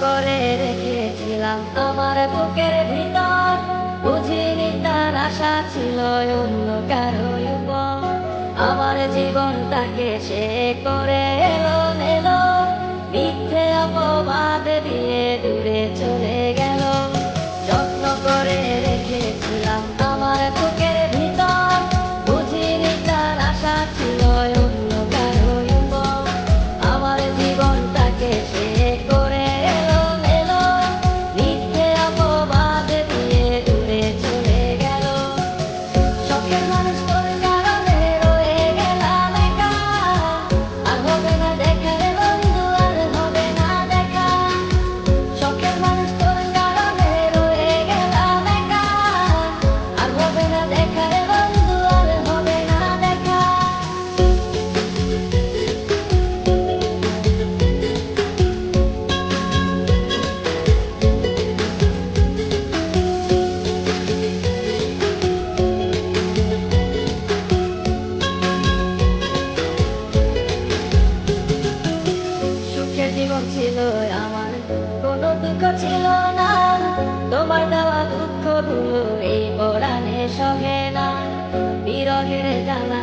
করে রেখেছিলাম আমার বুকের ভিতর, বুঝিনি তার আশা ছিল অন্য কারো উপর। আমার জীবন তাকে সে করে এলো, মিথ্যে অপবাদ দিয়ে দূরে চলে গেল। যত্ন করে রেখেছিলাম আমার বুকের ভিতর, বুঝিনি তার আশা ছিল অন্য কারো উপর। আমার জীবন তাকে সে করে এলো, মিথ্যে অপবাদ দিয়ে দূরে চলে গেল। শখের মানুষ তোর কারণে রয়ে গেলাম একা, আর হবে না দেখা রে বন্ধু, আর হবে না দেখা। শখের মানুষ তোর কারণে রয়ে গেলাম একা, আর হবে না দেখা রে বন্ধু, আর হবে না দেখা। সুখের জীবন ছিল আমার, কোনো দুঃখ ছিল না। তোমার দেওয়া দুঃখ গুলো এই পরাণে সহে না। বিরহের জ্বালা